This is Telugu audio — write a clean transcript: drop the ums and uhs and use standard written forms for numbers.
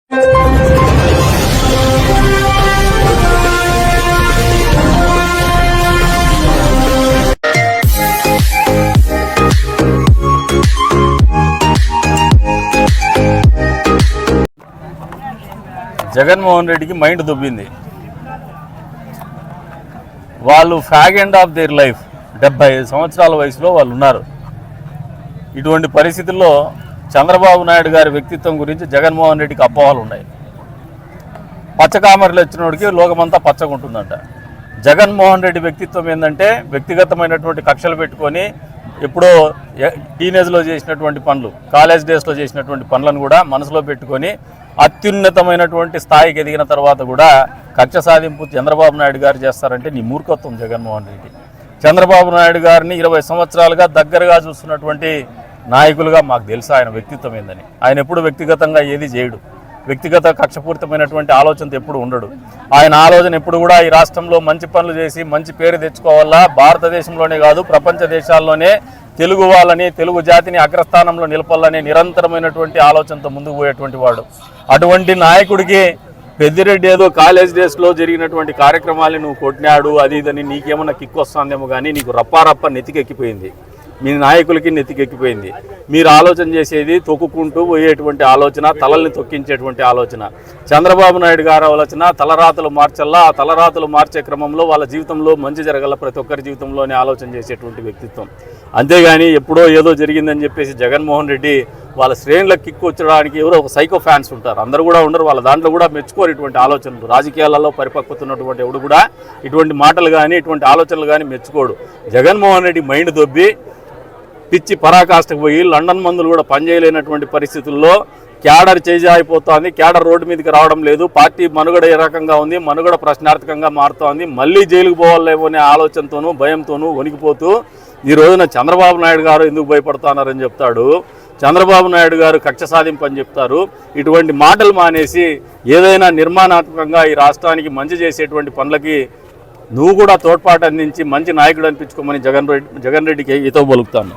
జగన్మోహన్ రెడ్డికి మైండ్ దుబ్బింది. వాళ్ళు fag end of their life 75 సంవత్సరాల వయసులో వాళ్ళు ఉన్నారు. ఇటువంటి పరిస్థితుల్లో చంద్రబాబు నాయుడు గారి వ్యక్తిత్వం గురించి జగన్మోహన్ రెడ్డికి అపోహలు ఉన్నాయి. పచ్చకామర్లు వచ్చినోడికి లోకమంతా పచ్చగుంటుందంట. జగన్మోహన్ రెడ్డి వ్యక్తిత్వం ఏంటంటే వ్యక్తిగతమైనటువంటి కక్షలు పెట్టుకొని ఎప్పుడో టీనేజ్లో చేసినటువంటి పనులు, కాలేజ్ డేస్లో చేసినటువంటి పనులను కూడా మనసులో పెట్టుకొని అత్యున్నతమైనటువంటి స్థాయికి ఎదిగిన తర్వాత కూడా కక్ష సాధింపు చంద్రబాబు నాయుడు గారు చేస్తారంటే నీ మూర్ఖత్వం జగన్మోహన్ రెడ్డి. చంద్రబాబు నాయుడు గారిని 20 సంవత్సరాలుగా దగ్గరగా చూస్తున్నటువంటి నాయకులుగా మాకు తెలుసు ఆయన వ్యక్తిత్వం ఏందని. ఆయన ఎప్పుడు వ్యక్తిగతంగా ఏది చేయడు, వ్యక్తిగత కక్షపూరితమైనటువంటి ఆలోచనతో ఎప్పుడు ఉండడు. ఆయన ఆలోచన ఎప్పుడు కూడా ఈ రాష్ట్రంలో మంచి పనులు చేసి మంచి పేరు తెచ్చుకోవాలా, భారతదేశంలోనే కాదు ప్రపంచ దేశాల్లోనే తెలుగు వాళ్ళని, తెలుగు జాతిని అగ్రస్థానంలో నిలపాలని నిరంతరమైనటువంటి ఆలోచనతో ముందుకు పోయేటువంటి వాడు. అటువంటి నాయకుడికి పెద్దిరెడ్డి ఏదో కాలేజ్ డేస్లో జరిగినటువంటి కార్యక్రమాన్ని నువ్వు కొట్టినాడు అది ఇదని నీకేమన్నా కిక్ వస్తుందేమో కానీ నీకు రప్పారప్ప నెత్తికెక్కిపోయింది, మీ నాయకులకి నెత్తికెక్కిపోయింది. మీరు ఆలోచన చేసేది తొక్కుకుంటూ పోయేటువంటి ఆలోచన, తలల్ని తొక్కించేటువంటి ఆలోచన. చంద్రబాబు నాయుడు గారి ఆలోచన తలరాతలు మార్చల్లా, ఆ తలరాతలు మార్చే క్రమంలో వాళ్ళ జీవితంలో మంచి జరగల, ప్రతి ఒక్కరి జీవితంలోనే ఆలోచన చేసేటువంటి వ్యక్తిత్వం. అంతేగాని ఎప్పుడో ఏదో జరిగిందని చెప్పేసి జగన్మోహన్ రెడ్డి వాళ్ళ శ్రేణులకు కిక్కు వచ్చడానికి ఎవరో ఒక సైకో ఫ్యాన్స్ ఉంటారు, అందరూ కూడా ఉండరు. వాళ్ళ దాంట్లో కూడా మెచ్చుకోరు ఇటువంటి ఆలోచనలు. రాజకీయాలలో పరిపక్వత ఉన్నటువంటి ఎవడు కూడా ఇటువంటి మాటలు కానీ ఇటువంటి ఆలోచనలు కానీ మెచ్చుకోడు. జగన్మోహన్ రెడ్డి మైండ్ దొబ్బి పిచ్చి పరాకాష్ఠకు పోయి లండన్ మందులు కూడా పనిచేయలేనటువంటి పరిస్థితుల్లో క్యాడర్ చేజారిపోతోంది, క్యాడర్ రోడ్డు మీదకి రావడం లేదు, పార్టీ మనుగడ ఏ రకంగా ఉంది, మనుగడ ప్రశ్నార్థకంగా మారుతోంది, మళ్ళీ జైలుకు పోవాలేమో అనే ఆలోచనతోనూ భయంతోనూ వణికిపోతూ ఈ రోజున చంద్రబాబు నాయుడు గారు ఎందుకు భయపడుతున్నారని చెప్తాడు, చంద్రబాబు నాయుడు గారు కక్ష సాధింపు అని చెప్తారు. ఇటువంటి మాటలు మానేసి ఏదైనా నిర్మాణాత్మకంగా ఈ రాష్ట్రానికి మంచి చేసేటువంటి పనులకి నువ్వు కూడా తోడ్పాటు అందించి మంచి నాయకుడు అనిపించుకోమని జగన్ రెడ్డికి ఈతో పలుకుతాను.